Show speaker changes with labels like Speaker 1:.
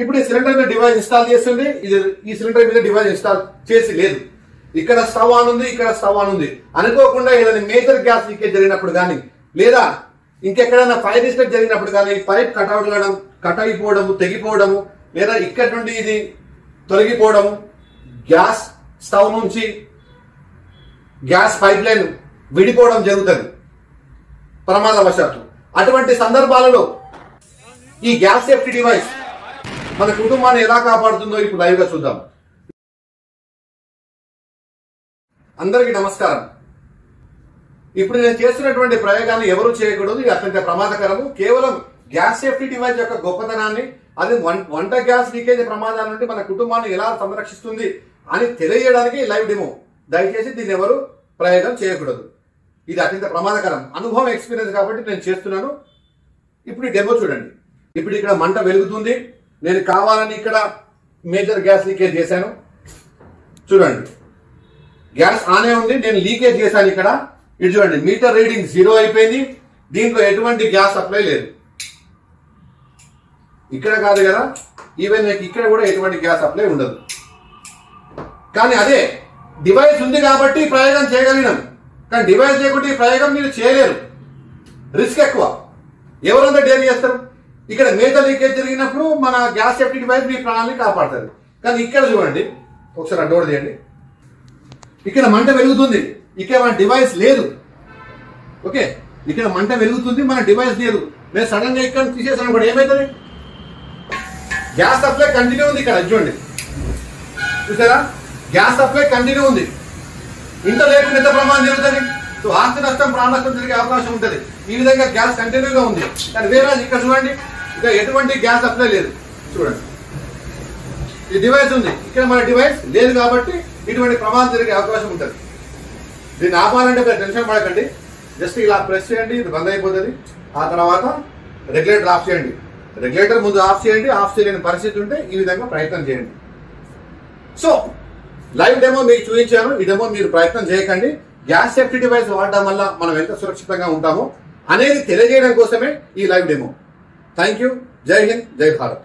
Speaker 1: ఇప్పుడు ఈ cylinder device install చేస్తుంది. ఈ సిలిండర్ మీద డివైస్ ఇన్స్టాల్ చేసి లేదు. ఇక్కడ స్టవ్ ఆన్ ఉంది, ఇక్కడ స్టవ్ ఆన్ ఉంది. అనుకోకుండా ఏదైనా మేజర్ గ్యాస్ లీకేజ్ జరిగినప్పుడు కానీ, లేదా ఇంకెక్కడైనా ఫైర్ ఇన్సిడెంట్ జరిగినప్పుడు కానీ పైప్ కట్ అయిపోవడము, తెగిపోవడము, లేదా ఇక్కడ నుండి ఇది తొలగిపోవడము, గ్యాస్ స్టవ్ నుంచి గ్యాస్ పైప్ లైన్ విడిపోవడం జరుగుతుంది ప్రమాదవశాత్తు. అటువంటి సందర్భాలలో ఈ గ్యాస్ సేఫ్టీ డివైస్ మన కుటుంబాన్ని ఎలా కాపాడుతుందో ఇప్పుడు లైవ్ గా చూద్దాం. అందరికీ నమస్కారం. ఇప్పుడు నేను చేస్తున్నటువంటి ప్రయోగాన్ని ఎవరు చేయకూడదు. ఇది అత్యంత ప్రమాదకరము. కేవలం గ్యాస్ సేఫ్టీ డివైస్ యొక్క గొప్పతనాన్ని, అది వంట గ్యాస్ లీకేజ్ ప్రమాదాల నుండి మన కుటుంబాన్ని ఎలా సంరక్షిస్తుంది అని తెలియజేయడానికి లైవ్ డెమో. దయచేసి దీన్ని ఎవరు ప్రయోగం చేయకూడదు. ఇది అత్యంత ప్రమాదకరం. అనుభవం, ఎక్స్పీరియన్స్ కాబట్టి నేను చేస్తున్నాను. ఇప్పుడు ఈ డెమో చూడండి. ఇప్పుడు ఇక్కడ మంట వెలుగుతుంది. నేను కావాలని ఇక్కడ మేజర్ గ్యాస్ లీకేజ్ చేశాను. చూడండి, గ్యాస్ ఆనే ఉంది, నేను లీకేజ్ చేశాను. ఇక్కడ ఇది చూడండి, మీటర్ రీడింగ్ 0 అయిపోయింది. దీంట్లో ఎటువంటి గ్యాస్ సప్లై లేదు. ఇక్కడ కాదు కదా, ఈవెన్ ఇక్కడ కూడా ఎటువంటి గ్యాస్ సప్లై ఉండదు. కానీ అదే డివైస్ ఉంది కాబట్టి ప్రయోగం చేయగలిగినాం. కానీ డివైస్ లేకుంటే ఈ ప్రయోగం మీరు చేయలేరు. రిస్క్ ఎక్కువ. ఎవరంతా డేర్ చేస్తారు. ఇక్కడ మేజర్ లీకేజ్ జరిగినప్పుడు మన గ్యాస్ సేఫ్టీ డివైస్ మీ ప్రాణాన్ని కాపాడుతుంది. కానీ ఇక్కడ చూడండి, ఒకసారి డోర్ తీయండి. ఇక్కడ మంట వెలుగుతుంది, ఇక్కడ మన డివైస్ లేదు. ఓకే, ఇక్కడ మంట వెలుగుతుంది, మన డివైస్ లేదు. నేను సడన్ గా ఇక్కడ తీసేసాను కూడా ఏమవుతుంది? గ్యాస్ సప్లై కంటిన్యూ ఉంది. ఇక్కడ చూడండి, చూసారా, గ్యాస్ సప్లై కంటిన్యూ ఉంది. ఇంత లేకుండా ఎంత ప్రమాదం జరుగుతుంది. సో ఆస్తి నష్టం, ప్రాణ నష్టం జరిగే అవకాశం ఉంటుంది. ఈ విధంగా గ్యాస్ కంటిన్యూగా ఉంది. కానీ వేరే ఇక్కడ చూడండి, ఇక్కడ ఎటువంటి గ్యాస్ సప్లై లేదు. చూడండి, ఈ డివైస్ ఉంది, ఇక్కడ మన డివైస్ లేదు కాబట్టి ఇటువంటి ప్రమాదం జరిగే అవకాశం ఉంటుంది. దీన్ని ఆపాలంటే మీరు టెన్షన్ పడకండి. జస్ట్ ఇలా ప్రెస్ చేయండి, ఇది బంద్ అయిపోతుంది. ఆ తర్వాత రెగ్యులేటర్ ఆఫ్ చేయండి. రెగ్యులేటర్ ముందు ఆఫ్ చేయండి. ఆఫ్ చేయలేని పరిస్థితి ఉంటే ఈ విధంగా ప్రయత్నం చేయండి. సో లైవ్ డెమో మీకు చూపించాను. ఈ డెమో మీరు ప్రయత్నం చేయకండి. గ్యాస్ సేఫ్టీ డివైస్ వాడడం వల్ల మనం ఎంత సురక్షితంగా ఉంటామో అనేది తెలియజేయడం కోసమే ఈ లైవ్ డెమో. Thank you. జై హింద్, జై భారత్.